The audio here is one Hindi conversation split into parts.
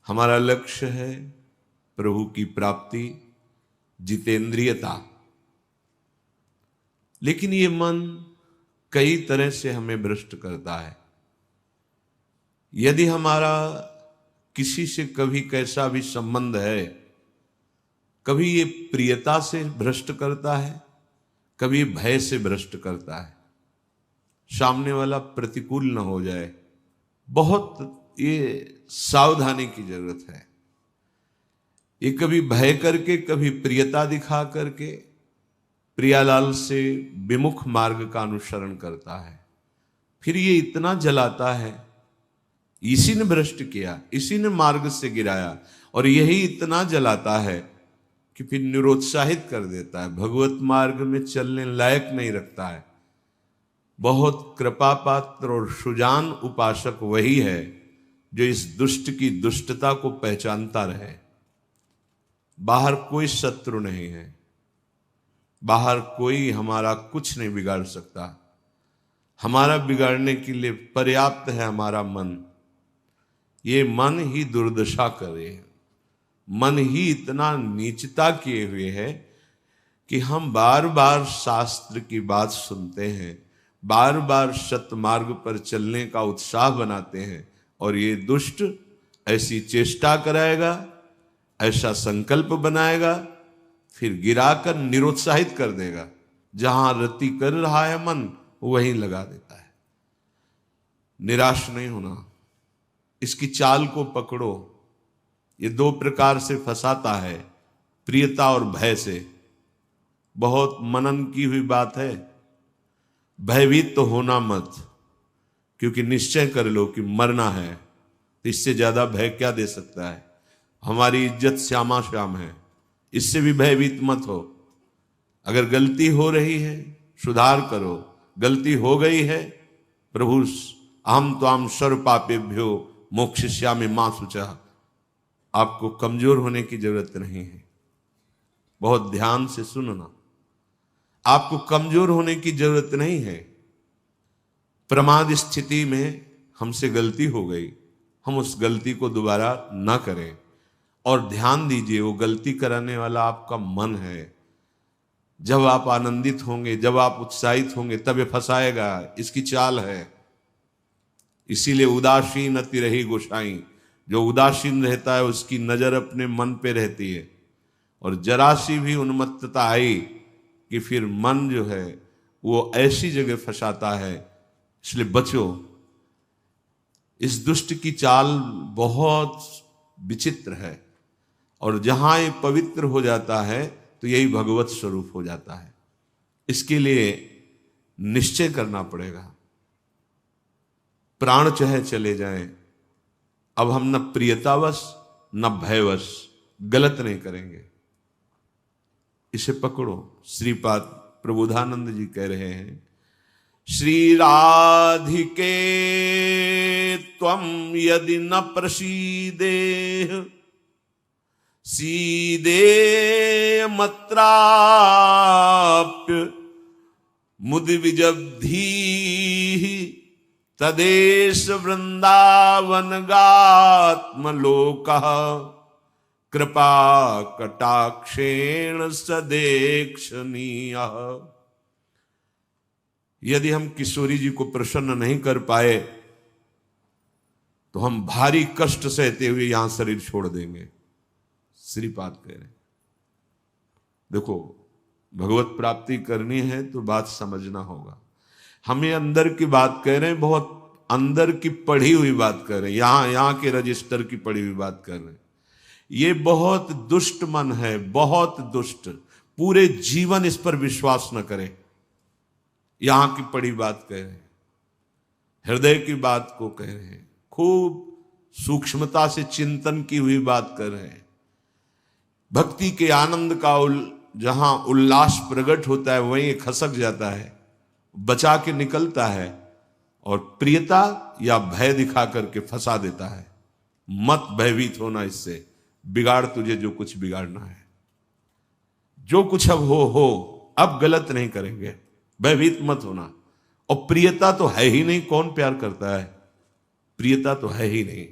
हमारा लक्ष्य है प्रभु की प्राप्ति, जितेंद्रियता। लेकिन ये मन कई तरह से हमें भ्रष्ट करता है। यदि हमारा किसी से कभी कैसा भी संबंध है, कभी ये प्रियता से भ्रष्ट करता है, कभी भय से भ्रष्ट करता है। सामने वाला प्रतिकूल न हो जाए, बहुत ये सावधानी की जरूरत है। ये कभी भय करके, कभी प्रियता दिखा करके प्रियालाल से विमुख मार्ग का अनुसरण करता है। फिर ये इतना जलाता है, इसी ने भ्रष्ट किया, इसी ने मार्ग से गिराया, और यही इतना जलाता है कि फिर निरुत्साहित कर देता है, भगवत मार्ग में चलने लायक नहीं रखता है। बहुत कृपा पात्र और सुजान उपासक वही है जो इस दुष्ट की दुष्टता को पहचानता रहे। बाहर कोई शत्रु नहीं है, बाहर कोई हमारा कुछ नहीं बिगाड़ सकता। हमारा बिगाड़ने के लिए पर्याप्त है हमारा मन। ये मन ही दुर्दशा करे, मन ही इतना नीचता किए हुए है कि हम बार बार शास्त्र की बात सुनते हैं, बार बार सतमार्ग पर चलने का उत्साह बनाते हैं, और ये दुष्ट ऐसी चेष्टा कराएगा, ऐसा संकल्प बनाएगा, फिर गिराकर निरुत्साहित कर देगा। जहां रति कर रहा है मन, वहीं लगा देता है। निराश नहीं होना, इसकी चाल को पकड़ो। ये दो प्रकार से फंसाता है, प्रियता और भय से। बहुत मनन की हुई बात है। भयभीत तो होना मत, क्योंकि निश्चय कर लो कि मरना है, तो इससे ज्यादा भय क्या दे सकता है। हमारी इज्जत श्यामा श्याम है, इससे भी भयभीत मत हो। अगर गलती हो रही है सुधार करो, गलती हो गई है प्रभु अहम त्वाम सर्व पापेभ्यो मोक्षयिष्यामि मा शुचः, आपको कमजोर होने की जरूरत नहीं है। बहुत ध्यान से सुनना, आपको कमजोर होने की जरूरत नहीं है। प्रमाद स्थिति में हमसे गलती हो गई, हम उस गलती को दोबारा ना करें। और ध्यान दीजिए, वो गलती कराने वाला आपका मन है। जब आप आनंदित होंगे, जब आप उत्साहित होंगे, तब ये फंसाएगा, इसकी चाल है। इसीलिए उदासीन अति रही गोसाई, जो उदासीन रहता है उसकी नजर अपने मन पे रहती है। और जरा सी भी उन्मत्तता आई कि फिर मन जो है वो ऐसी जगह फंसाता है। इसलिए बचो, इस दुष्ट की चाल बहुत विचित्र है। और जहां ये पवित्र हो जाता है तो यही भगवत स्वरूप हो जाता है। इसके लिए निश्चय करना पड़ेगा। प्राण चाहे चले जाएं, अब हम न प्रियतावश न भयवश गलत नहीं करेंगे। इसे पकड़ो। श्रीपाद प्रबोधानंद जी कह रहे हैं, श्री राधिके त्वं यदि न प्रसीदे सीदे मत्राप्य मुद विजब्धी तदेश वृंदावन गात्मलोकः कृपा कटाक्षेण सदेक्षणीय। यदि हम किशोरी जी को प्रसन्न नहीं कर पाए तो हम भारी कष्ट सहते हुए यहां शरीर छोड़ देंगे। श्रीपाद कह रहे, देखो भगवत प्राप्ति करनी है तो बात समझना होगा। हमें अंदर की बात कह रहे हैं, बहुत अंदर की पढ़ी हुई बात कर रहे हैं, यहां के रजिस्टर की पढ़ी हुई बात कर रहे हैं। ये बहुत दुष्ट मन है, बहुत दुष्ट। पूरे जीवन इस पर विश्वास न करें। यहां की पढ़ी बात कह रहे हैं, हृदय की बात को कह रहे हैं, खूब सूक्ष्मता से चिंतन की हुई बात कर रहे हैं। भक्ति के आनंद का जहां उल्लास प्रकट होता है वहीं खसक जाता है, बचा के निकलता है, और प्रियता या भय दिखा करके फंसा देता है। मत भयभीत होना, इससे बिगाड़ तुझे जो कुछ बिगाड़ना है। जो कुछ अब हो, अब गलत नहीं करेंगे, भयभीत मत होना। और प्रियता तो है ही नहीं, कौन प्यार करता है? प्रियता तो है ही नहीं।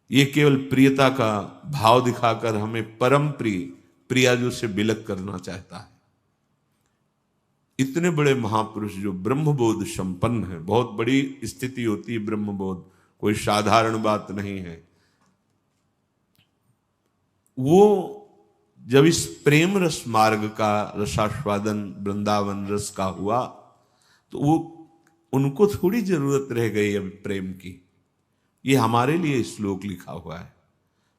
ये केवल प्रियता का भाव दिखाकर हमें परम प्रिय प्रियाजू से बिलक करना चाहता है। इतने बड़े महापुरुष जो ब्रह्मबोध संपन्न है, बहुत बड़ी स्थिति होती है ब्रह्मबोध, कोई साधारण बात नहीं है। वो जब इस प्रेम रस मार्ग का रसास्वादन वृंदावन रस का हुआ तो वो उनको थोड़ी जरूरत रह गई अब प्रेम की। ये हमारे लिए श्लोक लिखा हुआ है।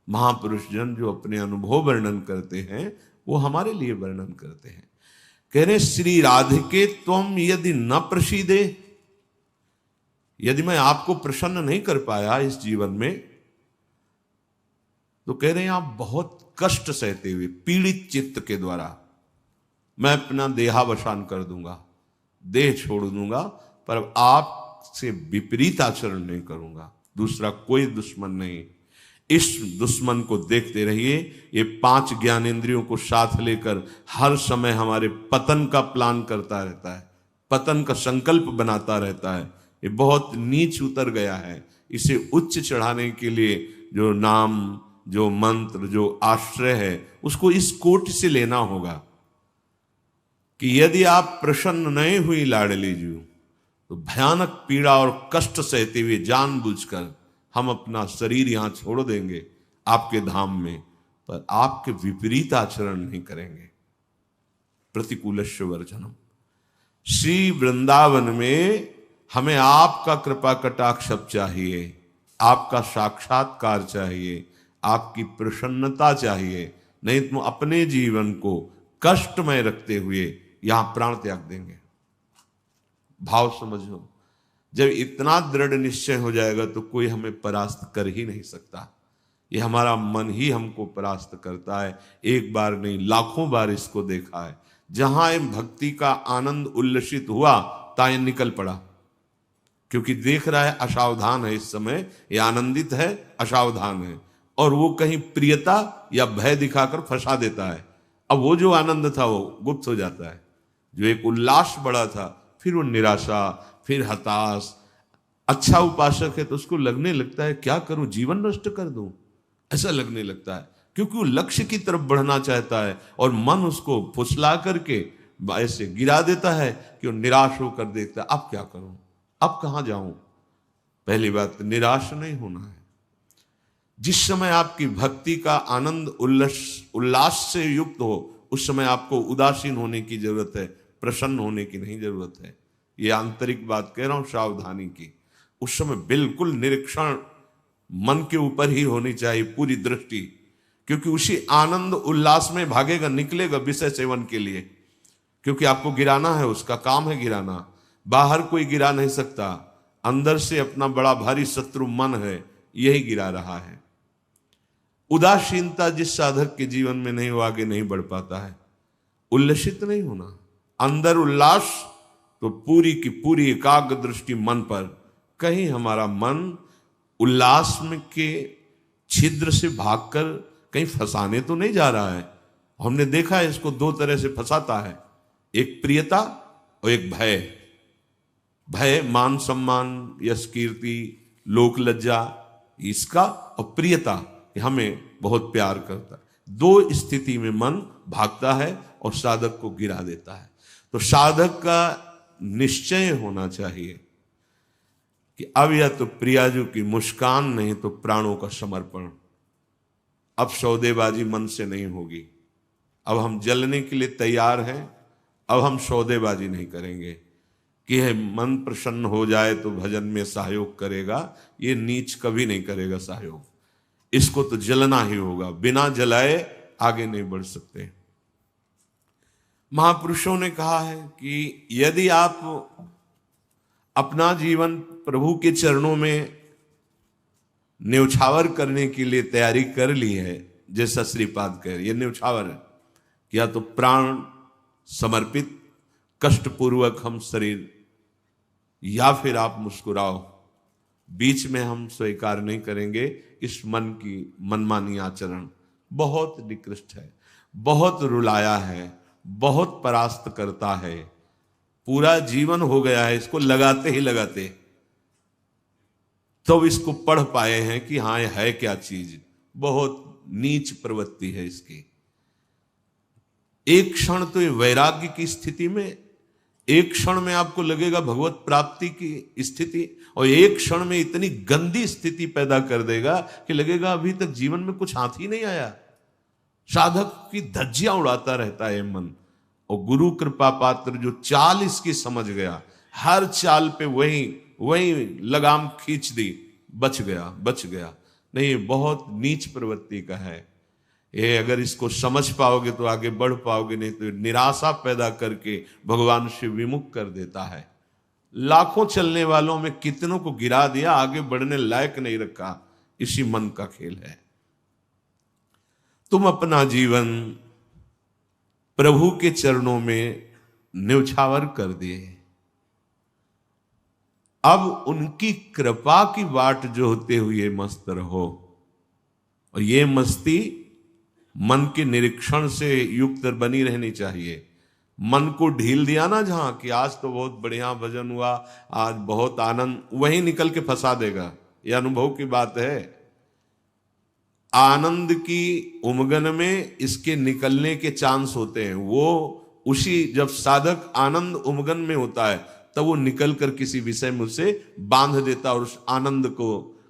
महापुरुष जन जो अपने अनुभव वर्णन करते हैं वो हमारे लिए वर्णन करते हैं। कह रहे श्री राधिके त्वम यदि न प्रसीदे, यदि मैं आपको प्रसन्न नहीं कर पाया इस जीवन में, तो कह रहे हैं आप बहुत कष्ट सहते हुए पीड़ित चित्त के द्वारा मैं अपना देहावसान कर दूंगा, देह छोड़ दूंगा, पर आपसे विपरीत आचरण नहीं करूंगा। दूसरा कोई दुश्मन नहीं। इस दुश्मन को देखते रहिए, ये 5 ज्ञानेंद्रियों को साथ लेकर हर समय हमारे पतन का प्लान करता रहता है, पतन का संकल्प बनाता रहता है। ये बहुत नीच उतर गया है। इसे उच्च चढ़ाने के लिए जो नाम, जो मंत्र, जो आश्रय है, उसको इस कोटि से लेना होगा कि यदि आप प्रसन्न नहीं हुई लाडली जी, तो भयानक पीड़ा और कष्ट सहते हुए जानबूझकर हम अपना शरीर यहां छोड़ देंगे आपके धाम में, पर आपके विपरीत आचरण नहीं करेंगे। प्रतिकूलस्य वर्जनम। श्री वृंदावन में हमें आपका कृपा कटाक्ष चाहिए, आपका साक्षात्कार चाहिए, आपकी प्रसन्नता चाहिए, नहीं तो अपने जीवन को कष्टमय रखते हुए यहां प्राण त्याग देंगे। भाव समझो, जब इतना दृढ़ निश्चय हो जाएगा तो कोई हमें परास्त कर ही नहीं सकता। ये हमारा मन ही हमको परास्त करता है। एक बार नहीं, लाखों बार इसको देखा है। जहां भक्ति का आनंद उल्लसित हुआ ताए निकल पड़ा, क्योंकि देख रहा है असावधान है, इस समय ये आनंदित है, असावधान है, और वो कहीं प्रियता या भय दिखाकर फंसा देता है। अब वो जो आनंद था वो गुप्त हो जाता है। जो एक उल्लास बड़ा था, फिर वो निराशा, फिर हताश। अच्छा उपासक है तो उसको लगने लगता है क्या करूं, जीवन नष्ट कर दूं, ऐसा लगने लगता है, क्योंकि वो लक्ष्य की तरफ बढ़ना चाहता है और मन उसको फुसला करके ऐसे गिरा देता है कि वो निराश होकर देखता है अब क्या करूं, अब कहां जाऊं। पहली बात, निराश नहीं होना है। जिस समय आपकी भक्ति का आनंद उल्लास से युक्त हो, उस समय आपको उदासीन होने की जरूरत है, प्रसन्न होने की नहीं जरूरत है। ये आंतरिक बात कह रहा हूं, सावधानी की। उस समय बिल्कुल निरीक्षण मन के ऊपर ही होनी चाहिए, पूरी दृष्टि, क्योंकि उसी आनंद उल्लास में भागेगा, निकलेगा विषय सेवन के लिए, क्योंकि आपको गिराना है, उसका काम है गिराना। बाहर कोई गिरा नहीं सकता, अंदर से अपना बड़ा भारी शत्रु मन है, यही गिरा रहा है। उदासीनता जिस साधक के जीवन में नहीं, वो आगे नहीं बढ़ पाता है। उल्लसित नहीं होना, अंदर उल्लास, तो पूरी की पूरी एकाग्र दृष्टि मन पर। कहीं हमारा मन उल्लास में के छिद्र से भागकर कहीं फंसाने तो नहीं जा रहा है। हमने देखा है इसको 2 तरह से फंसाता है, एक प्रियता और एक भय। भय मान सम्मान, यश कीर्ति, लोक लज्जा, इसका, और प्रियता कि हमें बहुत प्यार करता है। 2 स्थिति में मन भागता है और साधक को गिरा देता है। तो साधक का निश्चय होना चाहिए कि अब या तो प्रियाजू की मुस्कान, नहीं तो प्राणों का समर्पण। अब सौदेबाजी मन से नहीं होगी। अब हम जलने के लिए तैयार हैं। अब हम सौदेबाजी नहीं करेंगे कि है मन प्रसन्न हो जाए तो भजन में सहयोग करेगा। ये नीच कभी नहीं करेगा सहयोग। इसको तो जलना ही होगा, बिना जलाए आगे नहीं बढ़ सकते। महापुरुषों ने कहा है कि यदि आप अपना जीवन प्रभु के चरणों में न्यौछावर करने के लिए तैयारी कर ली है, जैसा श्रीपाद कह रहे, ये न्यौछावर है, या तो प्राण समर्पित, कष्टपूर्वक हम शरीर, या फिर आप मुस्कुराओ। बीच में हम स्वीकार नहीं करेंगे इस मन की मनमानी आचरण। बहुत निकृष्ट है, बहुत रुलाया है, बहुत परास्त करता है। पूरा जीवन हो गया है इसको लगाते ही लगाते। तो इसको पढ़ पाए हैं कि हाँ ये है क्या चीज। बहुत नीच प्रवृत्ति है इसकी। एक क्षण तो ये वैराग्य की स्थिति में, एक क्षण में आपको लगेगा भगवत प्राप्ति की स्थिति, और एक क्षण में इतनी गंदी स्थिति पैदा कर देगा कि लगेगा अभी तक जीवन में कुछ हाथ ही नहीं आया। साधक की धज्जियां उड़ाता रहता है मन। और गुरु कृपा पात्र जो चाल इसकी समझ गया, हर चाल पे वही लगाम खींच दी, बच गया। नहीं, बहुत नीच प्रवृत्ति का है ये। अगर इसको समझ पाओगे तो आगे बढ़ पाओगे, नहीं तो निराशा पैदा करके भगवान से विमुख कर देता है। लाखों चलने वालों में कितनों को गिरा दिया, आगे बढ़ने लायक नहीं रखा। इसी मन का खेल है। तुम अपना जीवन प्रभु के चरणों में न्यौछावर कर दिए। अब उनकी कृपा की बाट जो होते हुए मस्त रहो। और ये मस्ती मन के निरीक्षण से युक्त बनी रहनी चाहिए। मन को ढील दिया ना जहां कि आज तो बहुत बढ़िया भजन हुआ, आज बहुत आनंद, वहीं निकल के फंसा देगा। यह अनुभव की बात है। आनंद की उमगन में इसके निकलने के चांस होते हैं। वो उसी जब साधक आनंद उमगन में होता है तब वो निकल कर किसी विषय में उसे बांध देता और उस आनंद को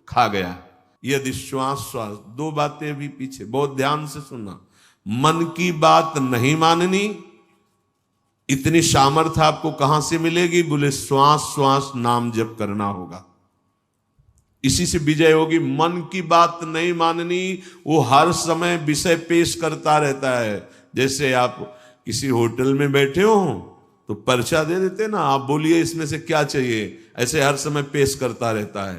खा गया। यदि श्वास दो बातें भी पीछे, बहुत ध्यान से सुनना। मन की बात नहीं माननी, इतनी सामर्थ्य आपको कहां से मिलेगी? बोले श्वास श्वास नाम जप करना होगा, इसी से विजय होगी। मन की बात नहीं माननी, वो हर समय विषय पेश करता रहता है। जैसे आप किसी होटल में बैठे हो तो पर्चा दे देते ना, आप बोलिए इसमें से क्या चाहिए, ऐसे हर समय पेश करता रहता है।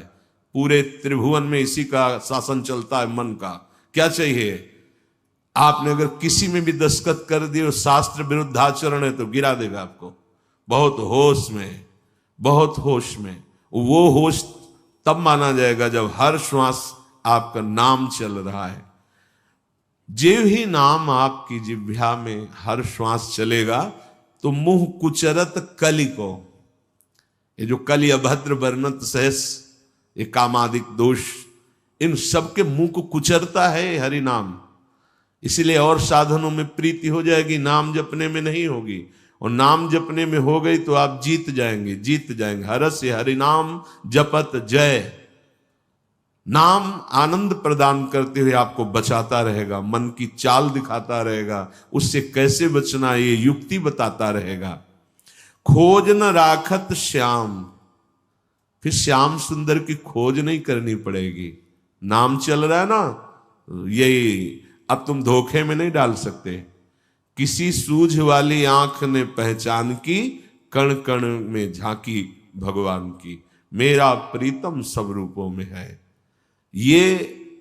पूरे त्रिभुवन में इसी का शासन चलता है, मन का। क्या चाहिए? आपने अगर किसी में भी दस्तखत कर दिए और शास्त्र विरुद्ध आचरण है तो गिरा देगा आपको। बहुत होश में। वो होश तब माना जाएगा जब हर श्वास आपका नाम चल रहा है। जेव ही नाम आपकी जिह्वा में हर श्वास चलेगा तो मुंह कुचरत कलि को, ये जो कलि अभद्र वर्णत सहस, ये कामादिक दोष, इन सबके मुंह को कुचरता है हरि नाम। इसीलिए और साधनों में प्रीति हो जाएगी, नाम जपने में नहीं होगी। और नाम जपने में हो गई तो आप जीत जाएंगे। हरस हरि नाम जपत जय। नाम आनंद प्रदान करते हुए आपको बचाता रहेगा, मन की चाल दिखाता रहेगा, उससे कैसे बचना ये युक्ति बताता रहेगा। खोज न राखत श्याम, फिर श्याम सुंदर की खोज नहीं करनी पड़ेगी। नाम चल रहा है ना, यही अब तुम धोखे में नहीं डाल सकते। किसी सूझ वाली आंख ने पहचान की, कण कण में झांकी भगवान की, मेरा प्रीतम सब रूपों में है। ये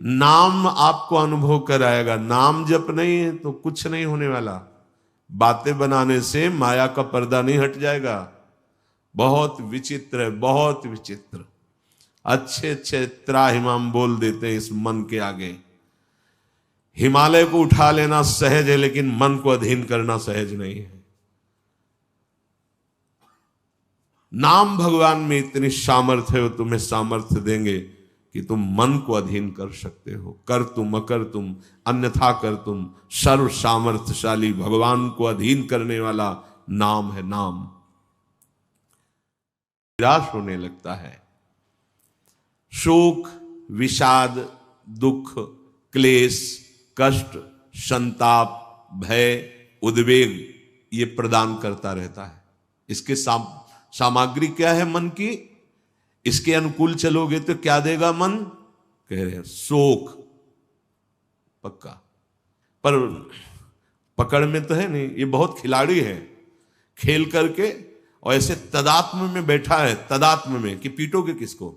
नाम आपको अनुभव कराएगा। नाम जप नहीं है तो कुछ नहीं होने वाला। बातें बनाने से माया का पर्दा नहीं हट जाएगा। बहुत विचित्र है, बहुत विचित्र। अच्छे त्राहिमाम बोल देते हैं इस मन के आगे। हिमालय को उठा लेना सहज है, लेकिन मन को अधीन करना सहज नहीं है। नाम भगवान में इतनी सामर्थ्य है, वो तुम्हें सामर्थ्य देंगे कि तुम मन को अधीन कर सकते हो। कर तुम अकर तुम अन्यथा कर तुम, सर्व सामर्थ्यशाली भगवान को अधीन करने वाला नाम है नाम। निराश होने लगता है। शोक, विषाद, दुख, क्लेश, कष्ट, संताप, भय, उद्वेग ये प्रदान करता रहता है। इसके सामग्री क्या है मन की? इसके अनुकूल चलोगे तो क्या देगा मन? कह रहे हैं शोक पक्का। पर पकड़ में तो है नहीं, ये बहुत खिलाड़ी है। खेल करके और ऐसे तदात्म में बैठा है, तदात्म में कि पीटोगे किसको?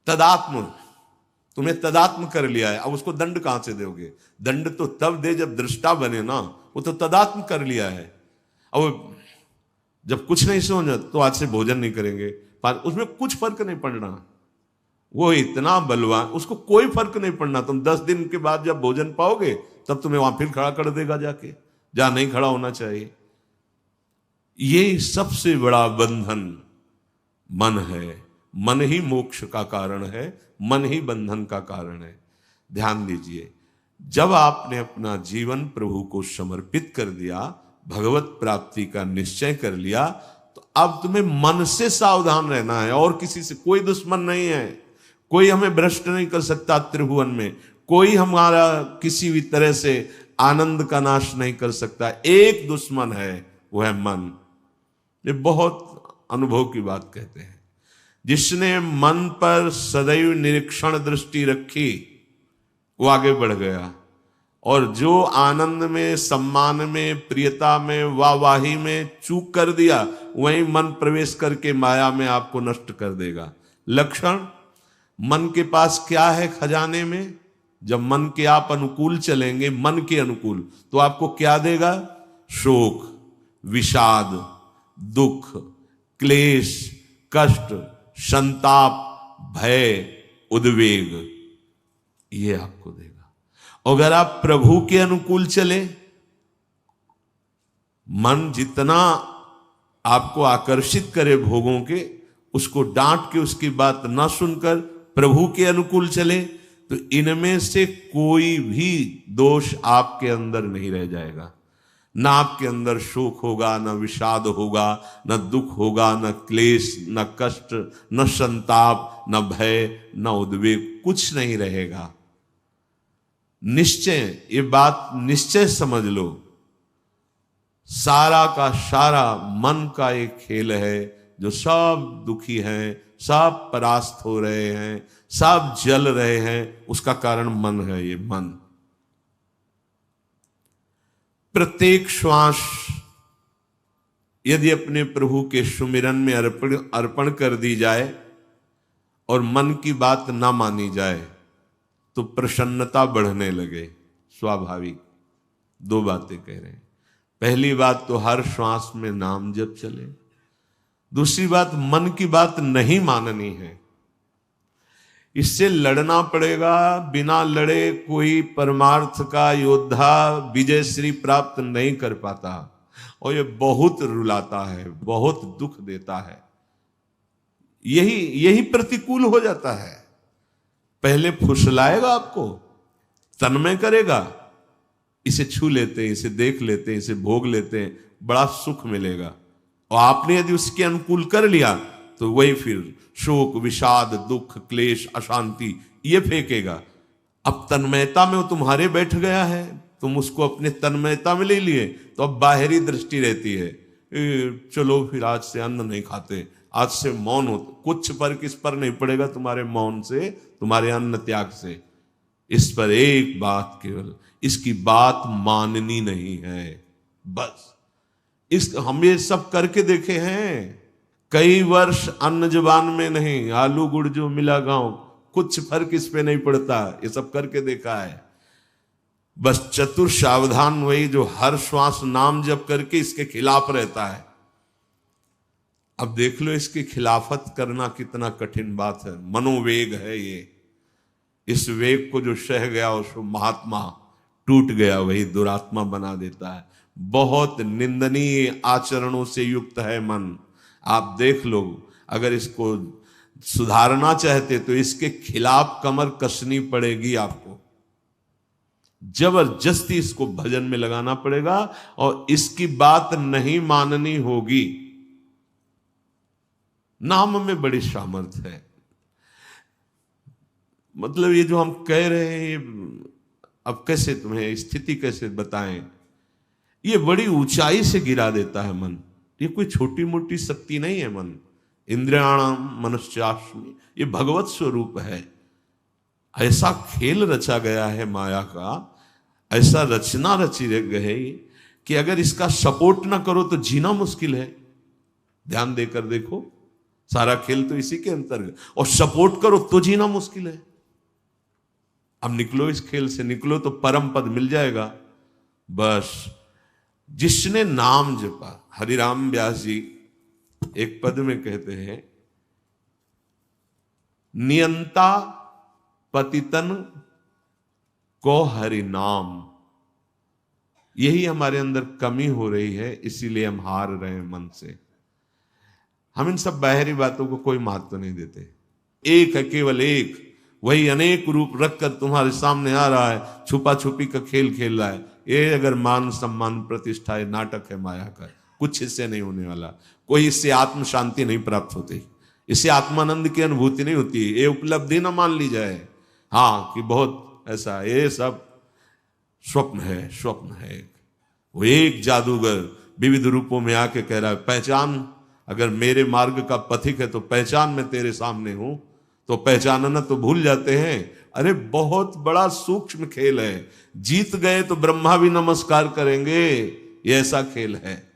तदात्म, तुम्हें तदात्म कर लिया है, अब उसको दंड कहां से दोगे? दंड तो तब दे जब दृष्टा बने ना। वो तो तदात्म कर लिया है। अब जब कुछ नहीं समझ तो आज से भोजन नहीं करेंगे, पर उसमें कुछ फर्क नहीं पड़ना। वो इतना बलवान, उसको कोई फर्क नहीं पड़ना। तुम 10 दिन के बाद जब भोजन पाओगे तब तुम्हें वहां फिर खड़ा कर देगा जाके, जहां नहीं खड़ा होना चाहिए। ये सबसे बड़ा बंधन मन है। मन ही मोक्ष का कारण है, मन ही बंधन का कारण है। ध्यान दीजिए, जब आपने अपना जीवन प्रभु को समर्पित कर दिया, भगवत प्राप्ति का निश्चय कर लिया, तो अब तुम्हें मन से सावधान रहना है। और किसी से कोई दुश्मन नहीं है, कोई हमें भ्रष्ट नहीं कर सकता त्रिभुवन में, कोई हमारा किसी भी तरह से आनंद का नाश नहीं कर सकता। एक दुश्मन है, वो है मन। ये बहुत अनुभव की बात कहते हैं। जिसने मन पर सदैव निरीक्षण दृष्टि रखी, वो आगे बढ़ गया। और जो आनंद में, सम्मान में, प्रियता में, वाहवाही में चूक कर दिया, वहीं मन प्रवेश करके माया में आपको नष्ट कर देगा। लक्षण, मन के पास क्या है खजाने में? जब मन के आप अनुकूल चलेंगे, मन के अनुकूल, तो आपको क्या देगा? शोक, विषाद, दुख, क्लेश, कष्ट, संताप, भय, उद्वेग, ये आपको देगा। अगर आप प्रभु के अनुकूल चले, मन जितना आपको आकर्षित करे भोगों के, उसको डांट के उसकी बात ना सुनकर प्रभु के अनुकूल चले, तो इनमें से कोई भी दोष आपके अंदर नहीं रह जाएगा। ना आपके अंदर शोक होगा, ना विषाद होगा, ना दुख होगा, ना क्लेश, ना कष्ट, न संताप, न भय, न उद्वेग, कुछ नहीं रहेगा। निश्चय, ये बात निश्चय समझ लो, सारा का सारा मन का एक खेल है। जो सब दुखी हैं, सब परास्त हो रहे हैं, सब जल रहे हैं, उसका कारण मन है। ये मन प्रत्येक श्वास यदि अपने प्रभु के सुमिरन में अर्पण कर दी जाए और मन की बात ना मानी जाए, तो प्रसन्नता बढ़ने लगे। स्वाभाविक दो बातें कह रहे हैं। पहली बात तो हर श्वास में नाम जप चले। दूसरी बात, मन की बात नहीं माननी है। इससे लड़ना पड़ेगा। बिना लड़े कोई परमार्थ का योद्धा विजय श्री प्राप्त नहीं कर पाता। और ये बहुत रुलाता है, बहुत दुख देता है। यही प्रतिकूल हो जाता है। पहले फुसलाएगा आपको, तन्मय करेगा, इसे छू लेते हैं, इसे देख लेते हैं, इसे भोग लेते हैं, बड़ा सुख मिलेगा। और आपने यदि उसके अनुकूल कर लिया, तो वही फिर शोक, विषाद, दुख, क्लेश, अशांति ये फेंकेगा। अब तन्मयता में वो तुम्हारे बैठ गया है, तुम उसको अपने तन्मयता में ले लिए, तो अब बाहरी दृष्टि रहती है, चलो फिर आज से अन्न नहीं खाते, आज से मौन हो। कुछ फर्क इस पर नहीं पड़ेगा तुम्हारे मौन से, तुम्हारे अन्न त्याग से। इस पर एक बात केवल, इसकी बात माननी नहीं है, बस। हम ये सब करके देखे हैं। कई वर्ष अन्न जुबान में नहीं, आलू गुड़ जो मिला गांव, कुछ फर्क इस पे नहीं पड़ता। ये सब करके देखा है। बस चतुर सावधान वही जो हर श्वास नाम जप करके इसके खिलाफ रहता है। अब देख लो, इसकी खिलाफत करना कितना कठिन बात है। मनोवेग है ये। इस वेग को जो सह गया, उसको महात्मा, टूट गया वही दुरात्मा बना देता है। बहुत निंदनीय आचरणों से युक्त है मन। आप देख लो, अगर इसको सुधारना चाहते तो इसके खिलाफ कमर कसनी पड़ेगी आपको। जबरदस्ती इसको भजन में लगाना पड़ेगा और इसकी बात नहीं माननी होगी। नाम में बड़ी सामर्थ्य है। मतलब ये जो हम कह रहे हैं, अब कैसे तुम्हें स्थिति कैसे बताएं, ये बड़ी ऊंचाई से गिरा देता है मन। ये कोई छोटी मोटी शक्ति नहीं है मन। इंद्रियाणाम मनश्चास्मि, ये भगवत स्वरूप है। ऐसा खेल रचा गया है माया का, ऐसा रचना रची गई कि अगर इसका सपोर्ट ना करो तो जीना मुश्किल है। ध्यान देकर देखो, सारा खेल तो इसी के अंतर्गत, और सपोर्ट करो तो जीना मुश्किल है। अब निकलो इस खेल से, निकलो तो परम पद मिल जाएगा। बस जिसने नाम जपा, हरिराम व्यास जी एक पद में कहते हैं, नियंता पतितन को हरि नाम। यही हमारे अंदर कमी हो रही है, इसीलिए हम हार रहे हैं मन से। हम इन सब बाहरी बातों को कोई महत्व नहीं देते। एक है, केवल एक, वही अनेक रूप रखकर तुम्हारे सामने आ रहा है, छुपा छुपी का खेल खेल रहा है। ये अगर मान सम्मान प्रतिष्ठा है, नाटक है माया का, कुछ इससे नहीं होने वाला। कोई इससे आत्म शांति नहीं प्राप्त होती, इससे आत्मानंद की अनुभूति नहीं होती। ये उपलब्धि ना मान ली जाए हाँ कि बहुत ऐसा, ये सब स्वप्न है, स्वप्न है। वो एक जादूगर विविध रूपों में आके कह रहा है पहचान, अगर मेरे मार्ग का पथिक है तो पहचान, मैं तेरे सामने हूं। तो पहचानना तो भूल जाते हैं। अरे बहुत बड़ा सूक्ष्म खेल है, जीत गए तो ब्रह्मा भी नमस्कार करेंगे, ये ऐसा खेल है।